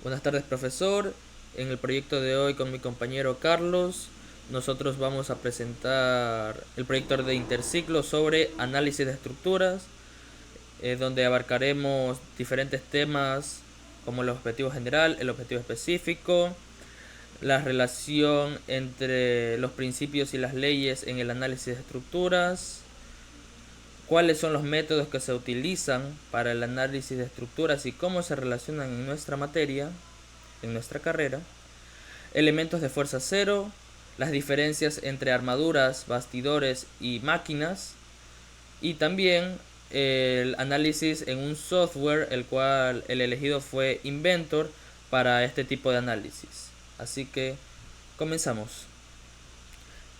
Buenas tardes, profesor. En el proyecto de hoy con mi compañero Carlos, nosotros vamos a presentar el proyecto de interciclo sobre análisis de estructuras, donde abarcaremos diferentes temas como el objetivo general, el objetivo específico, la relación entre los principios y las leyes en el análisis de estructuras, cuáles son los métodos que se utilizan para el análisis de estructuras y cómo se relacionan en nuestra materia, en nuestra carrera, elementos de fuerza cero, las diferencias entre armaduras, bastidores y máquinas, y también el análisis en un software el cual el elegido fue Inventor para este tipo de análisis. Así que comenzamos.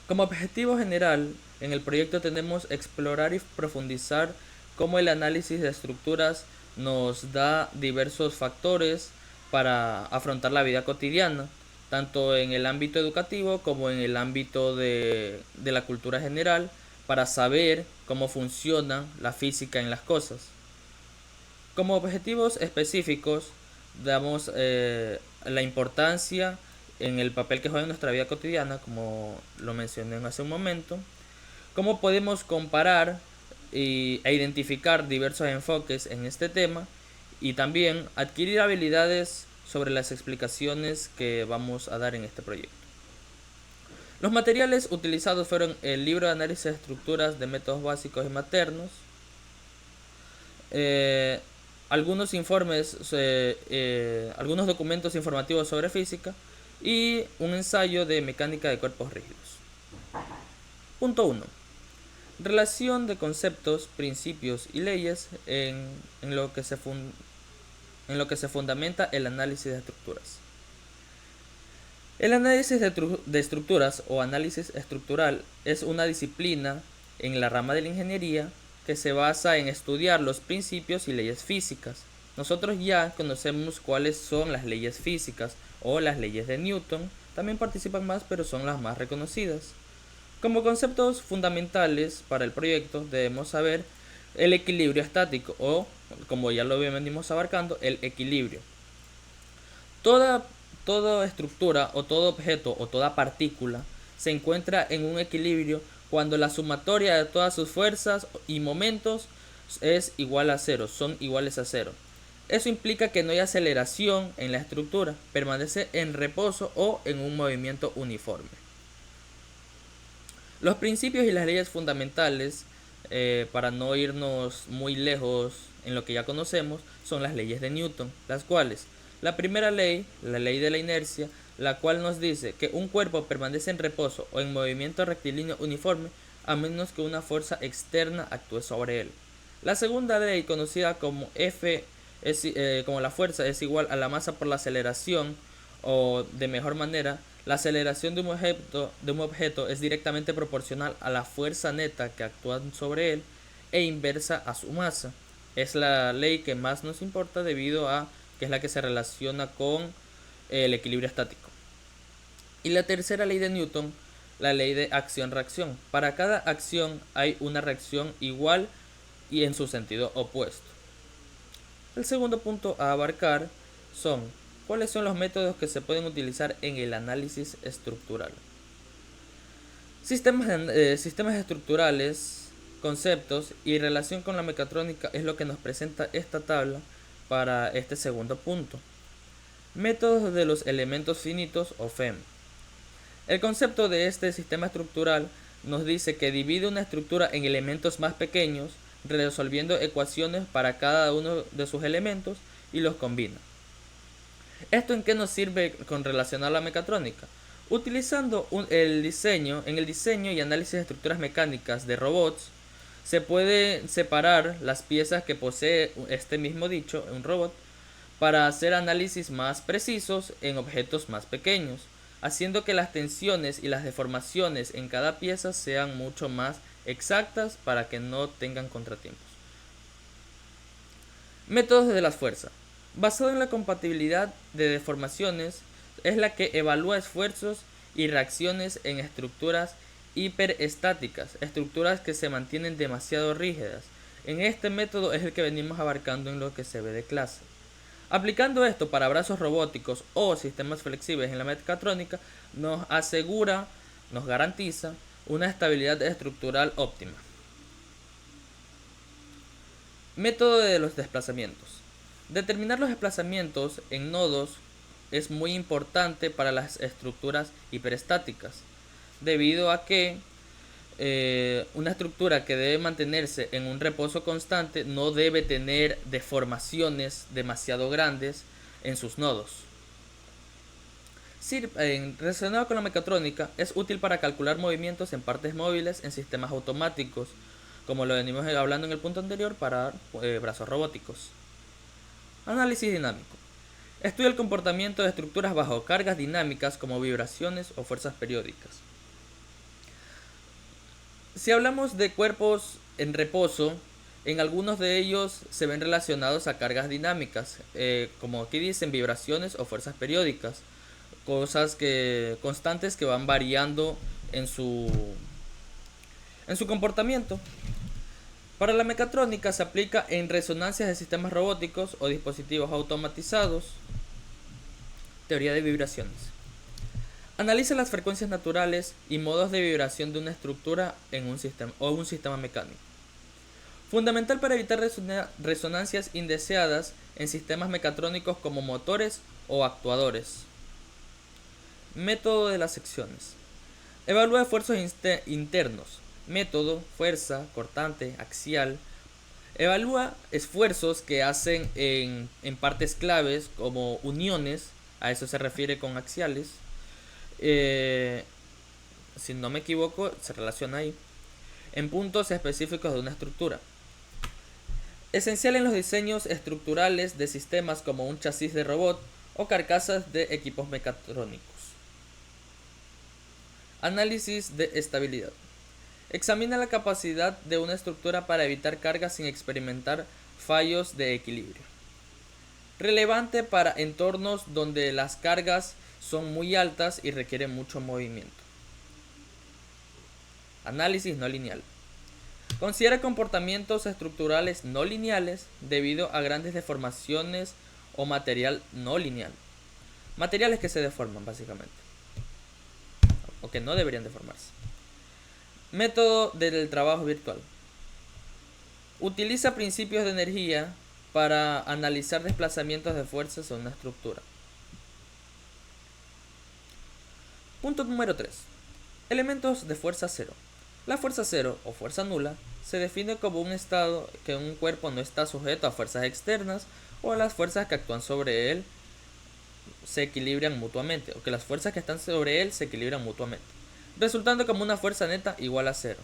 Como objetivo general, en el proyecto tenemos explorar y profundizar cómo el análisis de estructuras nos da diversos factores para afrontar la vida cotidiana, tanto en el ámbito educativo como en el ámbito de la cultura general, para saber cómo funciona la física en las cosas. Como objetivos específicos, damos la importancia en el papel que juega en nuestra vida cotidiana, como lo mencioné hace un momento, cómo podemos comparar e identificar diversos enfoques en este tema y también adquirir habilidades sobre las explicaciones que vamos a dar en este proyecto. Los materiales utilizados fueron el libro de análisis de estructuras de métodos básicos y maternos, eh, algunos informes, algunos documentos informativos sobre física y un ensayo de mecánica de cuerpos rígidos. Punto 1. Relación de conceptos, principios y leyes en lo que se fundamenta el análisis de estructuras. El análisis de estructuras o análisis estructural es una disciplina en la rama de la ingeniería que se basa en estudiar los principios y leyes físicas. Nosotros ya conocemos cuáles son las leyes físicas o las leyes de Newton, también participan más pero son las más reconocidas. Como conceptos fundamentales para el proyecto debemos saber el equilibrio estático o, como ya lo venimos abarcando, el equilibrio. Toda, toda estructura o todo objeto o toda partícula se encuentra en un equilibrio cuando la sumatoria de todas sus fuerzas y momentos es igual a cero, son iguales a cero. Eso implica que no hay aceleración en la estructura, permanece en reposo o en un movimiento uniforme. Los principios y las leyes fundamentales, para no irnos muy lejos en lo que ya conocemos, son las leyes de Newton, las cuales, la primera ley, la ley de la inercia, la cual nos dice que un cuerpo permanece en reposo o en movimiento rectilíneo uniforme a menos que una fuerza externa actúe sobre él. La segunda ley, conocida como F, como la fuerza es igual a la masa por la aceleración, o de mejor manera, la aceleración de un objeto es directamente proporcional a la fuerza neta que actúa sobre él e inversa a su masa. Es la ley que más nos importa debido a que es la que se relaciona con el equilibrio estático. Y la tercera ley de Newton, la ley de acción-reacción. Para cada acción hay una reacción igual y en su sentido opuesto. El segundo punto a abarcar son cuáles son los métodos que se pueden utilizar en el análisis estructural. Sistemas estructurales, conceptos y relación con la mecatrónica es lo que nos presenta esta tabla para este segundo punto. Métodos de los elementos finitos o FEM. El concepto de este sistema estructural nos dice que divide una estructura en elementos más pequeños, resolviendo ecuaciones para cada uno de sus elementos y los combina. ¿Esto en qué nos sirve con relación a la mecatrónica? Utilizando el diseño y análisis de estructuras mecánicas de robots, se puede separar las piezas que posee este mismo dicho, un robot, para hacer análisis más precisos en objetos más pequeños, haciendo que las tensiones y las deformaciones en cada pieza sean mucho más exactas para que no tengan contratiempos. Métodos de las fuerzas. Basado en la compatibilidad de deformaciones, es la que evalúa esfuerzos y reacciones en estructuras hiperestáticas, estructuras que se mantienen demasiado rígidas. En este método es el que venimos abarcando en lo que se ve de clase. Aplicando esto para brazos robóticos o sistemas flexibles en la mecatrónica, nos asegura, nos garantiza una estabilidad estructural óptima. Método de los desplazamientos. Determinar los desplazamientos en nodos es muy importante para las estructuras hiperestáticas, debido a que una estructura que debe mantenerse en un reposo constante no debe tener deformaciones demasiado grandes en sus nodos. Relacionado con la mecatrónica, es útil para calcular movimientos en partes móviles en sistemas automáticos, como lo venimos hablando en el punto anterior para brazos robóticos. Análisis dinámico. Estudia el comportamiento de estructuras bajo cargas dinámicas como vibraciones o fuerzas periódicas. Si hablamos de cuerpos en reposo, en algunos de ellos se ven relacionados a cargas dinámicas, como aquí dicen vibraciones o fuerzas periódicas, cosas constantes que van variando en su comportamiento. Para la mecatrónica se aplica en resonancias de sistemas robóticos o dispositivos automatizados. Teoría de vibraciones. Analiza las frecuencias naturales y modos de vibración de una estructura en un sistema mecánico. Fundamental para evitar resonancias indeseadas en sistemas mecatrónicos como motores o actuadores. Método de las secciones. Evalúa esfuerzos internos. Método, fuerza, cortante, axial. Evalúa esfuerzos que hacen en partes claves como uniones, a eso se refiere con axiales. Si no me equivoco, se relaciona ahí. En puntos específicos de una estructura. Esencial en los diseños estructurales de sistemas como un chasis de robot o carcasas de equipos mecatrónicos. Análisis de estabilidad. Examina la capacidad de una estructura para evitar cargas sin experimentar fallos de equilibrio. Relevante para entornos donde las cargas son muy altas y requieren mucho movimiento. Análisis no lineal. Considera comportamientos estructurales no lineales debido a grandes deformaciones o material no lineal. Materiales que se deforman básicamente, o que no deberían deformarse. Método del trabajo virtual. Utiliza principios de energía para analizar desplazamientos de fuerzas en una estructura. Punto número 3. Elementos de fuerza cero. La fuerza cero o fuerza nula se define como un estado que un cuerpo no está sujeto a fuerzas externas o a las fuerzas que actúan sobre él se equilibran mutuamente, o que las fuerzas que están sobre él se equilibran mutuamente, resultando como una fuerza neta igual a cero.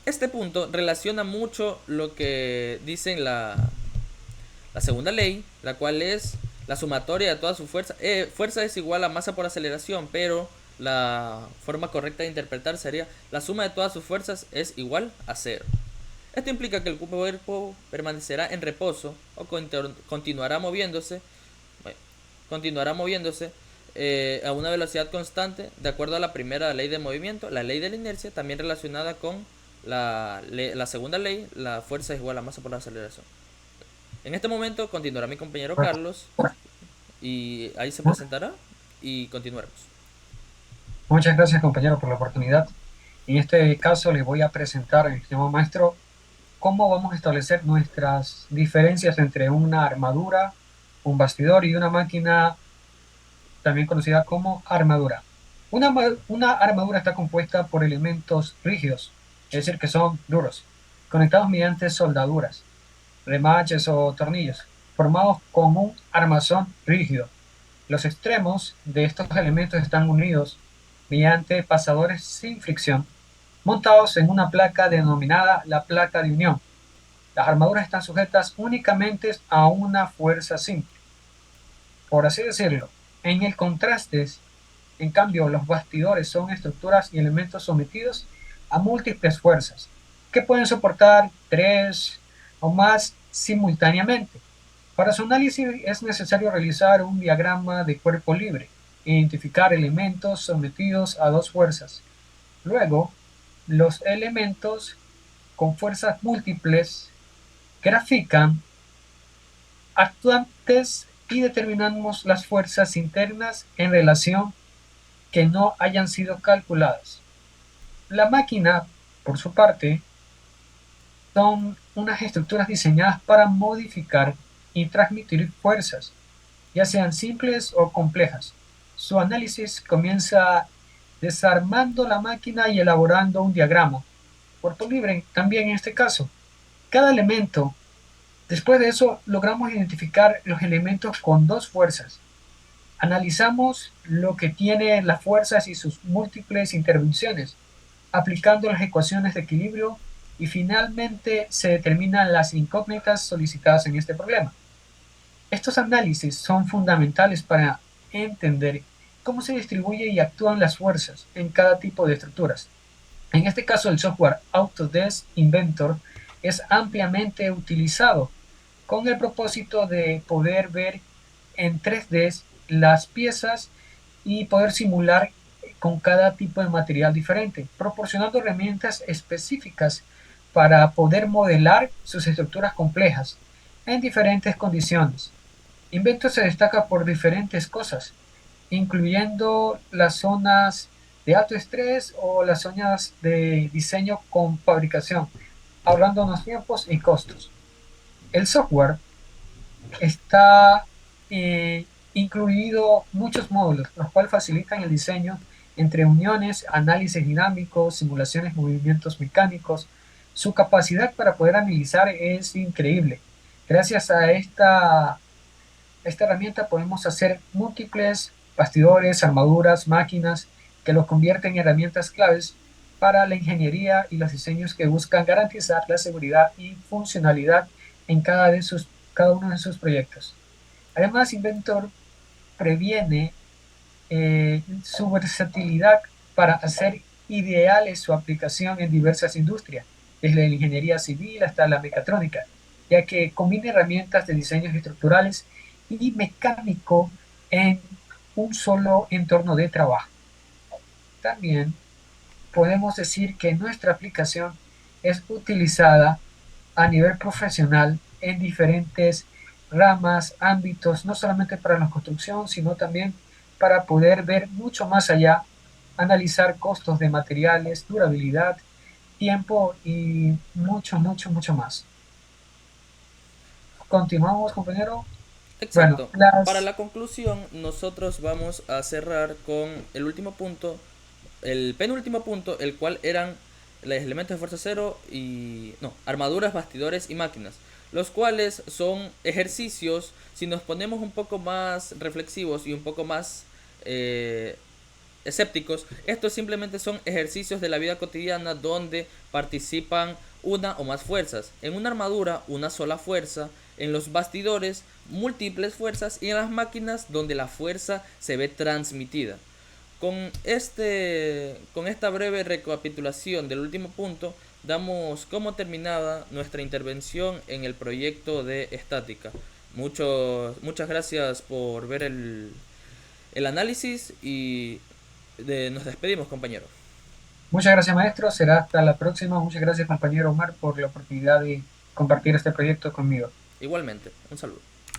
Este punto relaciona mucho lo que dicen la segunda ley, la cual es la sumatoria de toda su fuerza. Fuerza es igual a masa por aceleración, pero la forma correcta de interpretar sería la suma de todas sus fuerzas es igual a cero. Esto implica que el cuerpo permanecerá en reposo o continuará moviéndose a una velocidad constante de acuerdo a la primera ley de movimiento, la ley de la inercia, también relacionada con la segunda ley, la fuerza es igual a masa por la aceleración. En este momento continuará mi compañero Carlos y ahí se presentará y continuaremos. Muchas gracias, compañero, por la oportunidad. En este caso les voy a presentar, estimado maestro, cómo vamos a establecer nuestras diferencias entre una armadura, un bastidor y una máquina también conocida como armadura. Una armadura está compuesta por elementos rígidos, es decir, que son duros, conectados mediante soldaduras, remaches o tornillos, formados con un armazón rígido. Los extremos de estos elementos están unidos mediante pasadores sin fricción, montados en una placa denominada la placa de unión. Las armaduras están sujetas únicamente a una fuerza simple, por así decirlo. En el contraste, en cambio, los bastidores son estructuras y elementos sometidos a múltiples fuerzas, que pueden soportar 3 o más simultáneamente. Para su análisis es necesario realizar un diagrama de cuerpo libre e identificar elementos sometidos a dos fuerzas. Luego, los elementos con fuerzas múltiples grafican actuantes y determinamos las fuerzas internas en relación que no hayan sido calculadas. La máquina, por su parte, son unas estructuras diseñadas para modificar y transmitir fuerzas, ya sean simples o complejas. Su análisis comienza desarmando la máquina y elaborando un diagrama. Puerto libre, también en este caso. Cada elemento, después de eso, logramos identificar los elementos con dos fuerzas. Analizamos lo que tiene las fuerzas y sus múltiples intervenciones, aplicando las ecuaciones de equilibrio y finalmente se determinan las incógnitas solicitadas en este problema. Estos análisis son fundamentales para entender cómo se distribuyen y actúan las fuerzas en cada tipo de estructuras. En este caso, el software Autodesk Inventor es ampliamente utilizado con el propósito de poder ver en 3D las piezas y poder simular con cada tipo de material diferente, proporcionando herramientas específicas para poder modelar sus estructuras complejas en diferentes condiciones. Inventor se destaca por diferentes cosas, incluyendo las zonas de alto estrés o las zonas de diseño con fabricación, ahorrándonos tiempos y costos. El software está incluido muchos módulos, los cuales facilitan el diseño entre uniones, análisis dinámico, simulaciones de movimientos mecánicos. Su capacidad para poder analizar es increíble. Gracias a esta herramienta podemos hacer múltiples bastidores, armaduras, máquinas que los convierten en herramientas claves para la ingeniería y los diseños que buscan garantizar la seguridad y funcionalidad en cada uno de sus proyectos. Además, Inventor previene su versatilidad para hacer ideales su aplicación en diversas industrias, desde la ingeniería civil hasta la mecatrónica, ya que combina herramientas de diseños estructurales y mecánico en un solo entorno de trabajo. También podemos decir que nuestra aplicación es utilizada a nivel profesional en diferentes ramas, ámbitos, no solamente para la construcción, sino también para poder ver mucho más allá, analizar costos de materiales, durabilidad, tiempo y mucho, mucho, mucho más. Continuamos, compañero. Bueno, Exacto. Para la conclusión, nosotros vamos a cerrar con el último punto, el penúltimo punto, el cual eran los elementos de fuerza cero y... no, armaduras, bastidores y máquinas. Los cuales son ejercicios, si nos ponemos un poco más reflexivos y un poco más escépticos, estos simplemente son ejercicios de la vida cotidiana donde participan una o más fuerzas. En una armadura, una sola fuerza. En los bastidores, múltiples fuerzas. Y en las máquinas, donde la fuerza se ve transmitida. Con esta breve recapitulación del último punto, damos como terminada nuestra intervención en el proyecto de estática. Muchas gracias por ver el análisis y nos despedimos, compañero. Muchas gracias, maestro. Será hasta la próxima. Muchas gracias, compañero Omar, por la oportunidad de compartir este proyecto conmigo. Igualmente, un saludo.